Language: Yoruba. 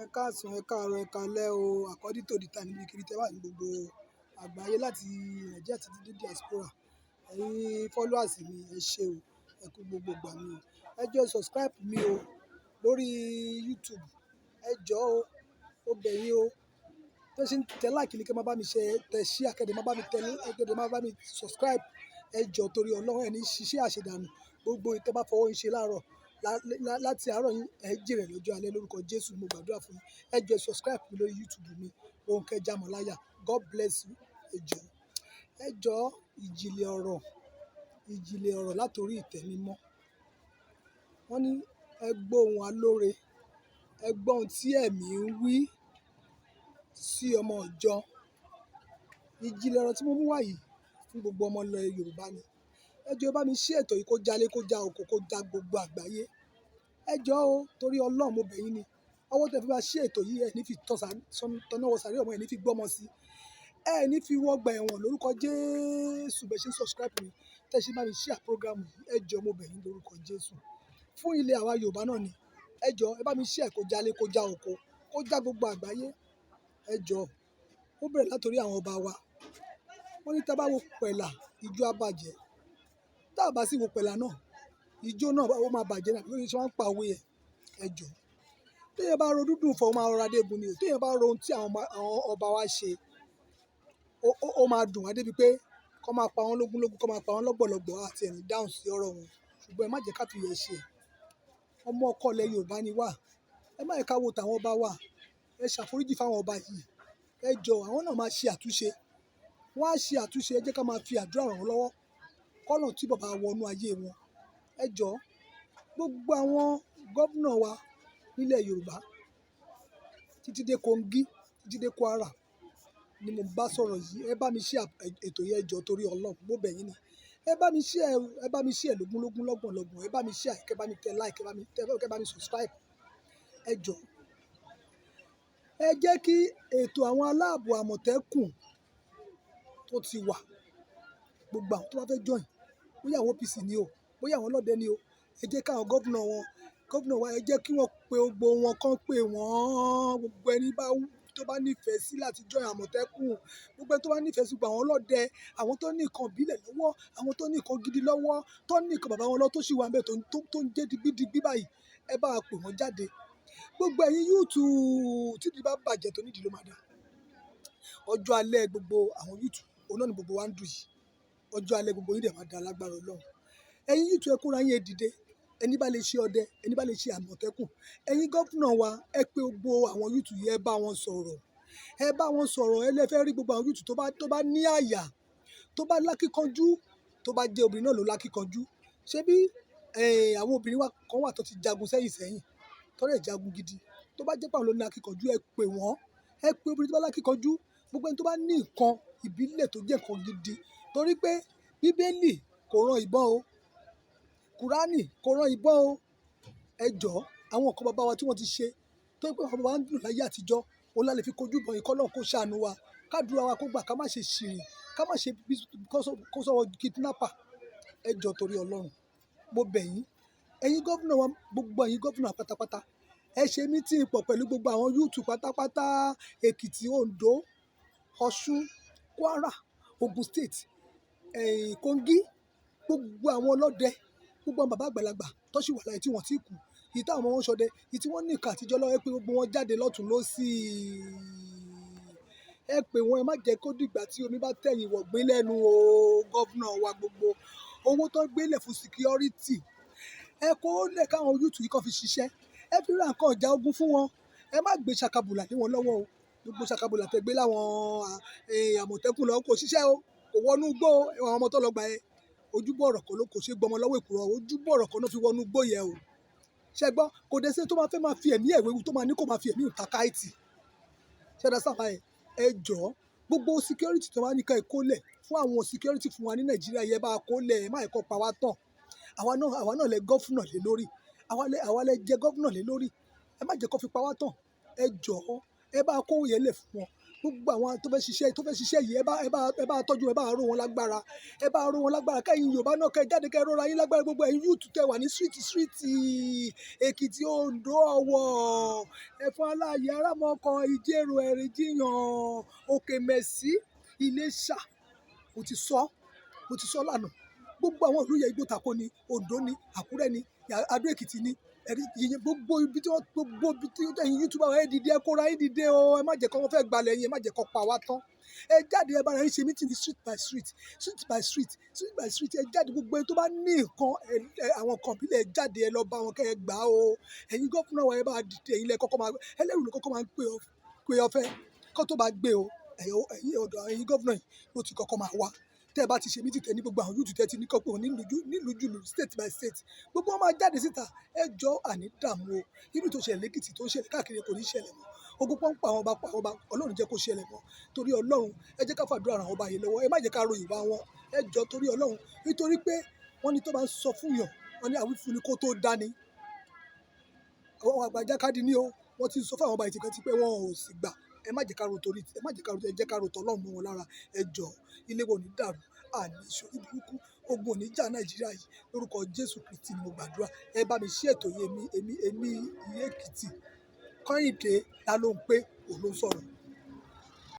Ẹ káàsán, ẹ káàárọ̀, ẹ káalẹ́ o. According to the time níbikíbi tẹ́ wà ní gbogbo àgbáyé láti Nàìjíríà títí dé diaspora. Ẹ̀yin followers mi, ẹ ṣé o. Ẹ kú gbogbo ìgbà mi o. Ẹ jọ̀ọ́ subscribe mi o lórí YouTube. Ẹ jọ̀ọ́ o. Mo bẹ̀ yín o. Bí ẹ ṣe ń tẹ like ni kí ẹ máa bá mi ṣe tẹ share, kí ẹ máa bá mi tẹ, kí ẹ máa bá mi subscribe. Ẹ jọ̀ọ́ torí Ọlọ́run ẹ ní ṣiṣẹ́ àṣedànù. Gbogbo ìtẹ́ bá fọwọ́ yín ṣe láàárọ̀ láti àárọ̀ yín ẹ jèrè lọ́jọ́ alẹ́ lórúkọ Jésù mo gbàdúrà fún yín. Ẹ jọ̀ọ́ subscribe mi lórí YouTube mi. Ronke Jamolaya. God bless you. Ẹ jọ̀ọ́. Ẹ jọ̀ọ́ ìjìnlẹ̀ ọ̀rọ̀ látorí ìtẹ́ mímọ́. Wọ́n ní ẹ gbọ́ ohùn alóore. Ẹ gbọ́ ohun tí ẹ̀mí ń wí sí ọmọ ìjọ. Ìjìnlẹ̀ ọ̀rọ̀ tí mo mú wá yìí fún gbogbo ọmọ ilẹ̀ Yorùbá ni. Ẹ jọ̀ọ́ bá mi share ètò yìí kó jalè kó já oko kó já gbogbo àgbáyé. Ẹ jọ̀ọ́ o torí Ọlọ́run mo bẹ̀ yín ni. Ọwọ́ tẹ́ fi máa share ètò yìí ẹ ní fi tọ́nà wọ sàréè ọmọ ẹ ní fi gbọ́mọ sí. Ẹ ní fi wọgbà ẹ̀wọ̀n lórúkọ Jésù bẹ́ẹ̀ ṣe subscribe mi. Tẹ́ ṣe bá mi share program yìí. Ẹ jọ̀ọ́ mo bẹ̀ yín lórúkọ Jésù. Fún ilẹ̀ àwa Yorùbá náà ni. Ẹ jọ̀ọ́ ẹ bá mi share kó jalè kó já oko kó já gbogbo àgbáyé. Ẹ jọ̀ọ́ ó bẹ̀rẹ̀ látorí àwọn ọba wa. Wọ́n ní tá bá wo pẹ̀là ijó á bàjẹ́. Tá bá sì wo pẹ̀là náà ijó náà ó máa bàjẹ́ náà lórí ṣé wọ́n ń pa òwe yẹn. Ẹ jọ̀ọ́ téèyàn bá ro dúdùn fọ́ ó máa rọra dégun ni o. Téèyàn bá ro ohun tí àwọn ọba wa ṣe ó máa dùn wá débi pé kó máa pa wọ́n lógúnlógún kó máa pa wọ́n lọ́gbọ̀lọ́gbọ̀ àti ẹ̀ní dáhùn sí ọ̀rọ̀ wọn. Ṣùgbọ́n ẹ má jẹ́ ká fi yẹn ṣe. Ọmọ ọkọ ilẹ̀ Yorùbá ni wá. Ẹ má jẹ́ ká wo tàwọn ọba wa. Ẹ ṣàforíjì fáwọn ọba yìí. Ẹ jọ̀ọ́ àwọn náà máa ṣe àtúnṣe. Wọ́n á ṣe àtúnṣe ẹ jẹ́ ká máa fi àdúrà ràn wọ́n lọ́wọ́. Kọ́lọ́run tí bàbá wọnú ayé wọn. Ẹ jọ̀ọ́ gbogbo àwọn gómìnà wa nílẹ̀ Yorùbá títí dé Kogi títí dé Kwara ni mo bá sọ̀rọ̀ yìí. Ẹ bá mi share ètò yẹn ẹ jọ̀ọ́ torí Ọlọ́run mo bẹ̀ yín ni. Ẹ bá mi share lógúnlógún lọ́gbọ̀nlọ́gbọ̀n. Ẹ bá mi share kẹ́ bá mi tẹ like kẹ́ bá mi subscribe. Ẹ jọ̀ọ́ ẹ jẹ́ kí ètò àwọn aláàbò àmọ̀tẹ́kùn tó ti wà gbogbo àwọn tó bá fẹ́ join bóyá àwọn OPC ni o bóyá àwọn ọlọ́dẹ ni o. Ẹ jẹ́ káwọn gómìnà wa ẹ jẹ́ kí wọ́n pe gbogbo wọn kán pè wọ́n gbogbo ẹni tó bá nífẹ̀ẹ́ sí láti join àmọ̀tẹ́kùn gbogbo ẹni tó bá nífẹ̀ẹ́ sí gbogbo àwọn ọlọ́dẹ àwọn tó ní nǹkan ìbílẹ̀ lọ́wọ́ àwọn tó ní nǹkan gidi lọ́wọ́ tó ní nǹkan bàbá wọn lọ tó sì wà ńbẹ̀ tó ń jẹ́ digbídigbí báyìí ẹ bá wa pè wọ́n jáde. Gbogbo ẹ̀yin yúùtù tídìí bá bàjẹ́ tó nídìí ló máa dà. Ọjọ́ alẹ́ gbogbo àwọn yúùtù òun náà ni gbogbo wa ń dùn yìí. Ọjọ́ alẹ́ gbogbo yín dẹ̀ máa da lágbára Ọlọ́run. Ẹ̀yin yúùtù ẹ kóra yín ẹ dìde. Ẹni bá lè ṣe ọdẹ ẹni bá lè ṣe àmọ̀tẹ́kùn. Ẹ̀yin gómìnà wa ẹ pé gbogbo àwọn yúùtù yìí ẹ bá wọn sọ̀rọ̀. Ẹ bá wọn sọ̀rọ̀ ẹ lè fẹ́ rí gbogbo àwọn yúùtù tó bá ní àyà tó bá lákíkanjú tó bá jẹ́ obìnrin náà ló lákíkanjú. Ṣebí àwọn obìnrin wa kan wà tó ti jagun sẹ́yìn tó lè jagun gidi. Tó bá jẹ́ pé àwọn ló ní akíkanjú ẹ pè wọ́n. Ẹ pé obìnrin tó bá lákíkanjú gbogbo ẹni tó bá ní nǹkan ìbílẹ̀ tó jẹ́ nǹkan gidi torí pé Bíbélì kò ran ìbọn o. Kùránì kò ran ìbọn o. Ẹ jọ̀ọ́ àwọn nǹkan bàbá wa tí wọ́n ti ṣe tó pé bàbá wa ń dùn láyé àtijọ́ òun la lè fi kojú ìbọn yìí kọ́lọ́run kó ṣàánú wa. Kádùrá wa kó gbà ká má ṣe ṣìrìn ká má ṣe kó sọ́wọ́ kidnapper. Ẹ jọ̀ọ́ torí Ọlọ́run mo bẹ̀ yín. Ẹ̀yin gómìnà wa gbogbo ẹ̀yin gómìnà pátápátá ẹ ṣe meeting pọ̀ pẹ̀lú gbogbo àwọn yúùtù pátápátá Èkìtì, Oǹdó, Ọ̀ṣun, Kwara, Ogun State, Kogi gbogbo àwọn ọlọ́dẹ gbogbo àwọn bàbá àgbàlagbà tó sì wà láyé tí wọ́n ti kú èyí táwọn ọmọ wọn ṣọdẹ èyí tí wọ́n ní ìka àtijọ́ lọ́wọ́ ẹ pé gbogbo wọn jáde lọ́tùn lósì. Ẹ pè wọ́n ẹ má jẹ́ kó dìgbà tí omi bá tẹ̀yìn wọ̀gbìn lẹ́nu o gómìnà wa gbogbo owó tó gbélé fún security ẹ kó lẹ̀ káwọn yúùtù yìí kan fi ṣiṣẹ́. Ẹ fi ra nǹkan ọjà ogun fún wọn. Ẹ má gbé ṣakabùlà lé wọn lọ́wọ́ o. Gbogbo ṣakabùlà tẹ gbé láwọn àmọ̀tẹ́kùn lọ kò ṣiṣẹ́ o kò wọnú igbó o. Àwọn ọmọ tó lọ gbà yẹn ojúbọ ọ̀rọ̀ kan ló kò ṣe gbọmọ lọ́wọ́ èkùrọ́ ojúbọ ọ̀rọ̀ kan ló fi wọnú igbó yẹn o. Ṣé gbọ́ kò dé sí tó máa fẹ́ máa fi ẹ̀mí ẹ̀wéwu tó máa ní kó máa fi ẹ̀mí ìtakáìtì. Ṣé dá sábà yẹn ẹ jọ̀ọ́ gbogbo security tó máa ní ká ẹ kó lẹ̀ fún àwọn security fún wa ní Nàìjíríà yẹn bá kó lẹ̀ ẹ má ẹ̀kọ́ pa wá tán. Àwa náà lẹ gọ́fúnà lé lórí àwa lẹ jẹ gọ́fúnà lé lórí ẹ má jẹ́ kó fi pa wá tán. Ẹ jọ̀ọ́ ẹ bá kó yẹn lẹ̀ fún wọn. Gbogbo àwọn tó fẹ́ ṣiṣẹ́ yìí ẹ bá tọ́jú ẹ bá ró wọn lágbára kẹ́yìn Yorùbá náà kẹ́ jáde kẹ́ rọra yín lágbára gbogbo ẹ̀yin yúùtù tẹ́ wà ní street Èkìtì Oǹdó Ọ̀wọ̀ ẹ̀fọn aláàyè arámọ̀kan ìjẹ̀rò ẹ̀rìn jiyàn òkè mẹ̀sí Iléṣà mo ti sọ lánàá gbogbo àwọn ìlú yẹn Igbó Tako ni Oǹdó ni Àkúrẹ́ ni Adó Èkìtì ni yìnyín gbogbo ibi tí ẹ̀yin YouTube ẹ dìde ẹ kóra ẹ dìde o ẹ má jẹ́ kó wọ́n fẹ́ gbalẹ̀ yín ẹ má jẹ́ kó pa wá tán ẹ jáde ẹ bára yín ṣe meeting street by street ẹ jáde gbogbo ẹni tó bá ní nǹkan àwọn kan bílẹ̀ ẹ jáde ẹ lọ bá wọn kẹ́ ẹ gbà o ẹ̀yin gọ́fúnà wa ẹ bá dìde ẹ̀yin lẹ kọ́kọ́ máa ẹlẹ́rù ló kọ́kọ́ máa ń pè ọfẹ́ kó tó bá gbé o ẹ̀yin ọ̀dọ̀ ẹ̀yin gọ́fúnà yìí ló ti kọ́kọ́ máa wá tẹ́ ẹ bá ti ṣe mí tìtẹ́ ní gbogbo àwọn yúùtù tẹ́ ti ní kọ́pọ̀ nílùú jùlù state by state gbogbo wọn máa jáde síta ẹ jọ àní dààmú o irú tó ṣẹlẹ̀ lẹ́kìtì tó ń ṣẹlẹ̀ káàkiri kò ní ṣẹlẹ̀ mọ́ ogun pọ́n pa àwọn ọba ọlọ́run jẹ́ kó ṣẹlẹ̀ mọ́ torí ọlọ́run ẹ jẹ́ ká fàdúrà ràn àwọn ọba yìí lọ́wọ́ ẹ má jẹ́ ká ro ìwà wọn ẹ jọ torí ọlọ́run nítorí pé wọ́n ní tó bá ń sọ fún yàn wọ́n ní àwífúnni kó tó dání àwọn àgbàjákadì ní o wọ́n ti sọ fún àwọn ọba ìtìkan ti pé wọn ò sì gbà ẹ má jẹ́ ká ro torí ẹ má jẹ́ ká ro ẹ jẹ́ ká ro tọ́lọ́run mọ́ wọn lára ẹ jọ ilé wo ní dàrú àní ìṣòro burúkú ogun òní jà Nàìjíríà yìí lórúkọ Jésù Kristi ni mo gbàdúrà ẹ bá mi ṣe ètò yìí èmi Ìyá Èkìtì Kọ́yìndé ta ló ń pé òun ló ń sọ̀rọ̀.